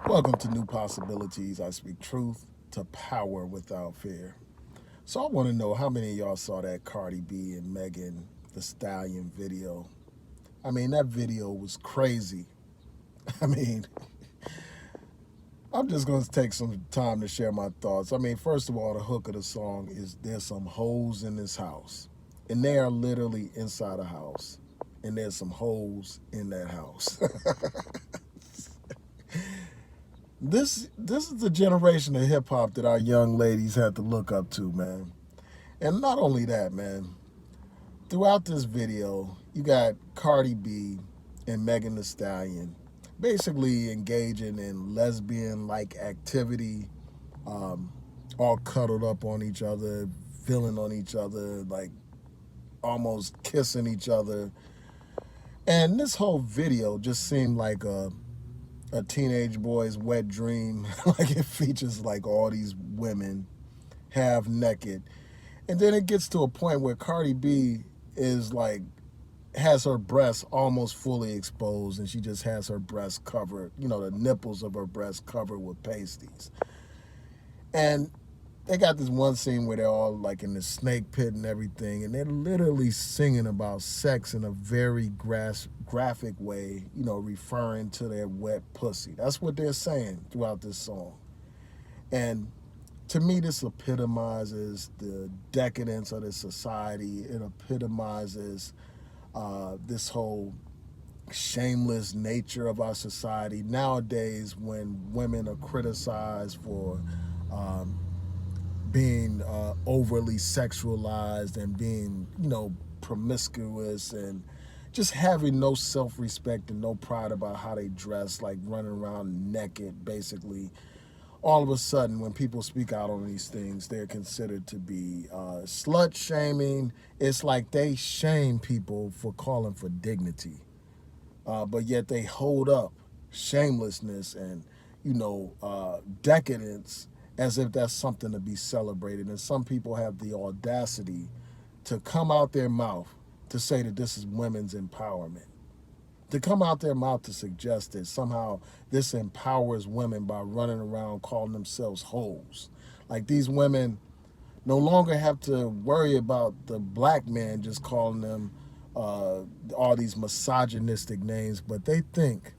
Welcome to New Possibilities. I speak truth to power without fear. So I want to know how many of y'all saw that Cardi B and Megan the Stallion video. I mean, that video was crazy. I mean, I'm just going to take some time to share my thoughts. I mean, first of all, the hook of the song is "There's some hoes in this house." And they are literally inside a house. And there's some hoes in that house. This is the generation of hip hop that our young ladies had to look up to, man. And not only that, man. Throughout this video, you got Cardi B and Megan Thee Stallion basically engaging in lesbian-like activity, um, all cuddled up on each other, feeling on each other, like almost kissing each other. And this whole video just seemed like a teenage boy's wet dream. Like it features like all these women half naked. And then it gets to a point where Cardi B is like has her breasts almost fully exposed and she just has her breasts covered, the nipples of her breasts covered with pasties. And they got this one scene where they're all like in the snake pit and everything, and they're literally singing about sex in a very graphic way, referring to their wet pussy. That's what they're saying throughout this song. And to me, this epitomizes the decadence of this society. It epitomizes this whole shameless nature of our society nowadays when women are criticized for um, being overly sexualized and being, promiscuous and just having no self-respect and no pride about how they dress, like running around naked, basically. All of a sudden, when people speak out on these things, they're considered to be slut shaming. It's like they shame people for calling for dignity, but yet they hold up shamelessness and decadence as if that's something to be celebrated. And some people have the audacity to come out their mouth to say that this is women's empowerment, to come out their mouth to suggest that somehow this empowers women by running around calling themselves hoes. Like these women no longer have to worry about the black man just calling them all these misogynistic names, but they think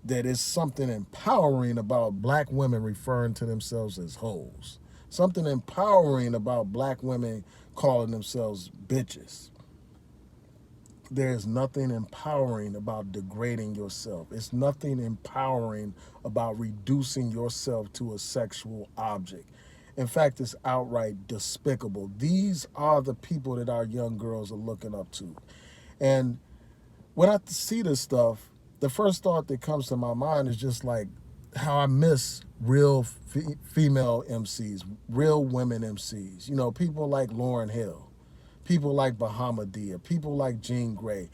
that it's something empowering about black women referring to themselves as hoes. Something empowering about black women calling themselves bitches. There's nothing empowering about degrading yourself. It's nothing empowering about reducing yourself to a sexual object. In fact, it's outright despicable. These are the people that our young girls are looking up to. And when I see this stuff, the first thought that comes to my mind is just like how I miss real female MCs, real women MCs. People like Lauryn Hill, people like Bahamadia, people like Jean Grey.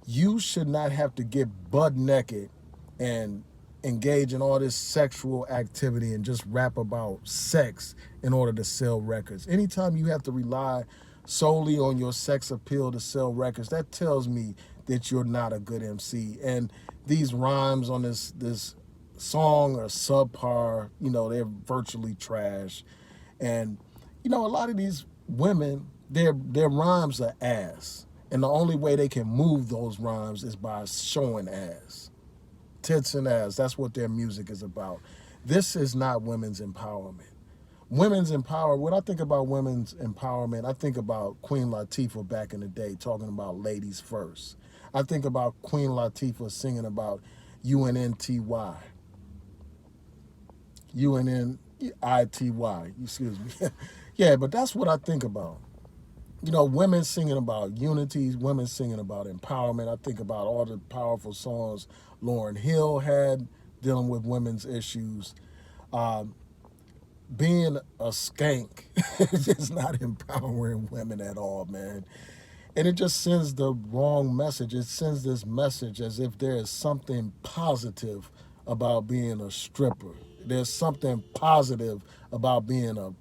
You should not have to get butt naked and engage in all this sexual activity and just rap about sex in order to sell records. Anytime you have to rely solely on your sex appeal to sell records, that tells me that you're not a good MC. And these rhymes on this song are subpar. They're virtually trash. And a lot of these women, their rhymes are ass. And the only way they can move those rhymes is by showing ass. Tits and ass. That's what their music is about. This is not women's empowerment. Women's empowerment, when I think about women's empowerment, I think about Queen Latifah back in the day talking about ladies first. I think about Queen Latifah singing about UNNTY. UNNITY, excuse me. Yeah, but that's what I think about. Women singing about unity, women singing about empowerment. I think about all the powerful songs Lauryn Hill had dealing with women's issues. Um, Being a skank is not empowering women at all, man. And it just sends the wrong message. It sends this message as if there is something positive about being a stripper. There's something positive about being a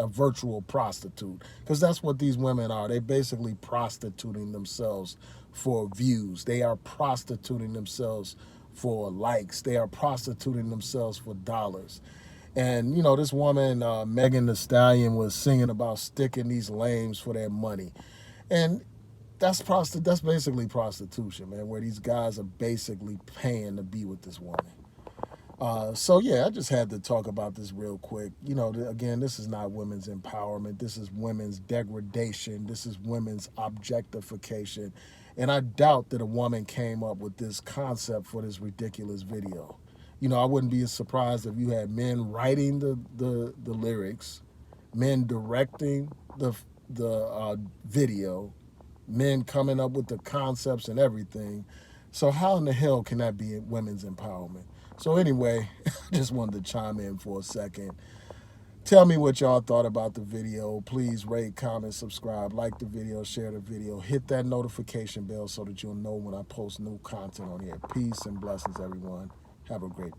virtual prostitute, because that's what these women are. They're basically prostituting themselves for views. They are prostituting themselves for likes. They are prostituting themselves for dollars. And you know, this woman, Megan Thee Stallion, was singing about sticking these lames for their money, and that's basically prostitution, man. Where these guys are basically paying to be with this woman. So yeah, I just had to talk about this real quick. You know, again, this is not women's empowerment. This is women's degradation. This is women's objectification. And I doubt that a woman came up with this concept for this ridiculous video. You know, I wouldn't be surprised if you had men writing the lyrics, men directing the video, men coming up with the concepts and everything. So how in the hell can that be women's empowerment? So anyway, I just wanted to chime in for a second. Tell me what y'all thought about the video. Please rate, comment, subscribe, like the video, share the video, hit that notification bell so that you'll know when I post new content on here. Peace and blessings, everyone. Have a great day.